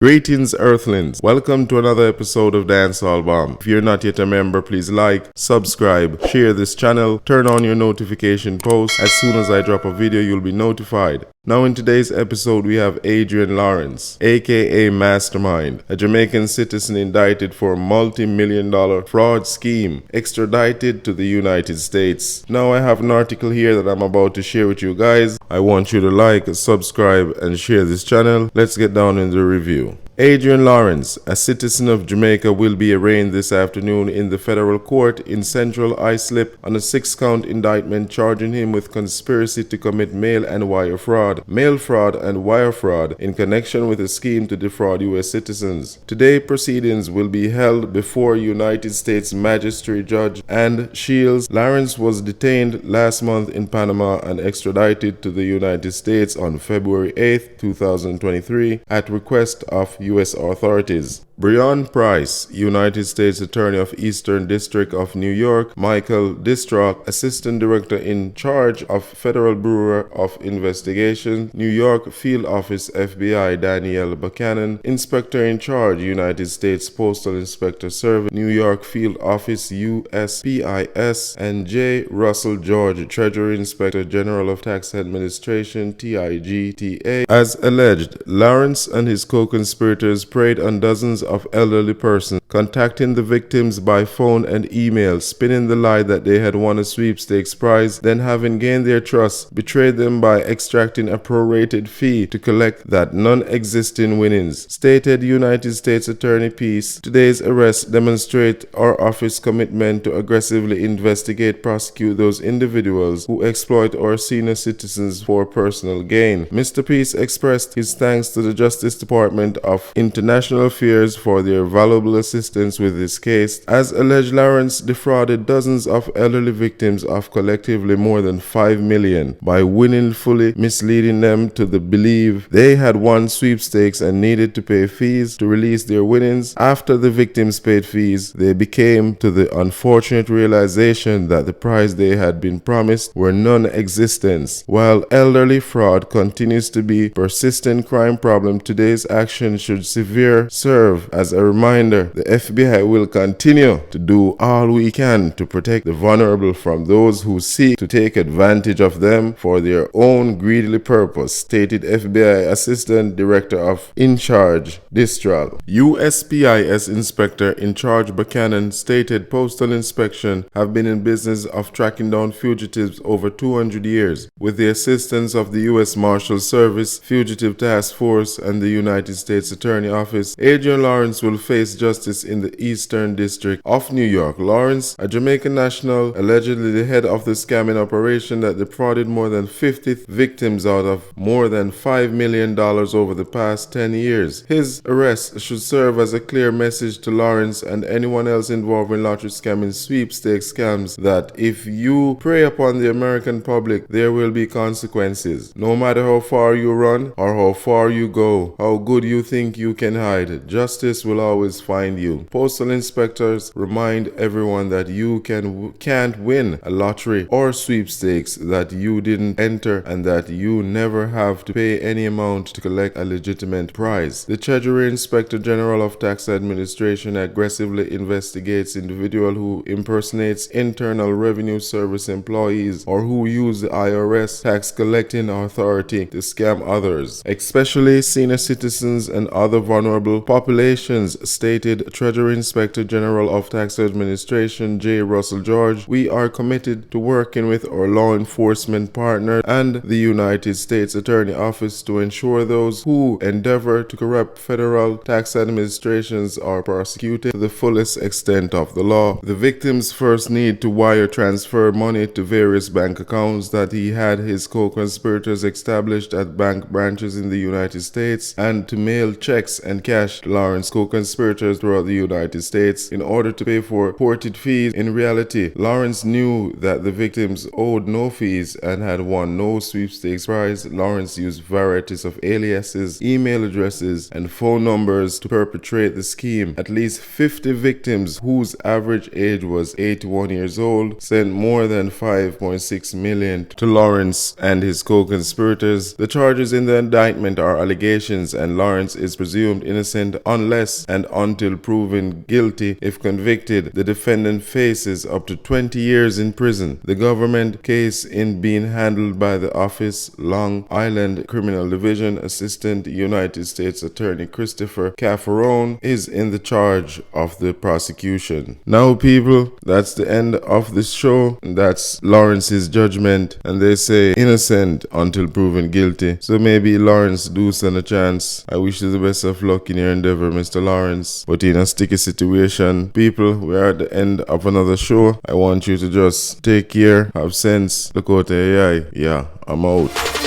Greetings, Earthlings. Welcome to another episode of Dancehall Bomb. If you're not yet a member, please like, subscribe, share this channel, turn on your notification post. As soon as I drop a video, you'll be notified. Now in today's episode, we have Adrian Lawrence, aka Mastermind, a Jamaican citizen indicted for a multi-million-dollar fraud scheme, extradited to the United States. Now I have an article here that I'm about to share with you guys. I want you to like, subscribe, and share this channel. Let's get down in the review. Adrian Lawrence, a citizen of Jamaica, will be arraigned this afternoon in the federal court in Central Islip on a 6-count indictment charging him with conspiracy to commit mail and wire fraud, and wire fraud in connection with a scheme to defraud U.S. citizens. Today, proceedings will be held before United States Magistrate Judge Ann Shields. Lawrence was detained last month in Panama and extradited to the United States on February 8, 2023 at request of U.S. authorities. Breon Price, United States Attorney of Eastern District of New York, Michael Distraught, Assistant Director in charge of Federal Bureau of Investigation, New York Field Office FBI, Danielle Buchanan, Inspector in charge, United States Postal Inspector Service, New York Field Office USPIS, and J. Russell George, Treasury Inspector General of Tax Administration, TIGTA. As alleged, Lawrence and his co-conspirators preyed on dozens of elderly persons, contacting the victims by phone and email, spinning the lie that they had won a sweepstakes prize, then having gained their trust, betrayed them by extracting a prorated fee to collect that non-existing winnings. Stated United States Attorney Peace, today's arrest demonstrate our office commitment to aggressively investigate, prosecute those individuals who exploit our senior citizens for personal gain. Mr. Peace expressed his thanks to the Justice Department of International Affairs for their valuable assistance with this case. As alleged, Lawrence defrauded dozens of elderly victims of collectively more than $5 million by willfully misleading them to believe they had won sweepstakes and needed to pay fees to release their winnings. After the victims paid fees, they became to the unfortunate realization that the prize they had been promised were non-existent. While elderly fraud continues to be a persistent crime problem, today's action should serve as a reminder. The FBI will continue to do all we can to protect the vulnerable from those who seek to take advantage of them for their own greedy purpose, stated FBI Assistant Director of In Charge Distral. USPIS Inspector in Charge Buchanan stated postal inspection have been in business of tracking down fugitives over 200 years. With the assistance of the U.S. Marshal Service, Fugitive Task Force, and the United States Attorney Office, Adrian Lawrence will face justice in the Eastern District of New York. Lawrence, a Jamaican national, allegedly the head of the scamming operation that defrauded more than 50 victims out of more than $5 million over the past 10 years. His arrest should serve as a clear message to Lawrence and anyone else involved in lottery scamming sweepstakes scams that if you prey upon the American public, there will be consequences. No matter how far you run or how far you go, how good you think you can hide, justice will always find you. Postal inspectors remind everyone that you can't win a lottery or sweepstakes that you didn't enter and that you never have to pay any amount to collect a legitimate prize. The Treasury Inspector General of Tax Administration aggressively investigates individual who impersonates Internal Revenue Service employees or who use the IRS tax collecting authority to scam others, especially senior citizens and other vulnerable populations, stated Treasury Inspector General of Tax Administration J. Russell George. We are committed to working with our law enforcement partners and the United States Attorney Office to ensure those who endeavor to corrupt federal tax administrations are prosecuted to the fullest extent of the law. The victims first need to wire transfer money to various bank accounts that he had his co-conspirators established at bank branches in the United States and to mail checks and cash to Lawrence co-conspirators throughout the United States in order to pay for reported fees. In reality, Lawrence knew that the victims owed no fees and had won no sweepstakes prize. enterprise, Lawrence used varieties of aliases, email addresses, and phone numbers to perpetrate the scheme. At least 50 victims, whose average age was 81 years old, sent more than $5.6 million to Lawrence and his co-conspirators. The charges in the indictment are allegations, and Lawrence is presumed innocent unless and until proven guilty. If convicted, the defendant faces up to 20 years in prison. The government case in being handled by the Office Long Island Criminal Division Assistant United States Attorney Christopher Cafferone is in the charge of the prosecution. Now people, that's the end of this show. That's Lawrence's judgment, and they say innocent until proven guilty. So maybe Lawrence do stand a chance. I wish you the best of luck in your endeavor, Mr. Lawrence, but in a sticky situation. People, we are at the end of another show. I want you to just take care, have sense, look out AI. Yeah, I'm out.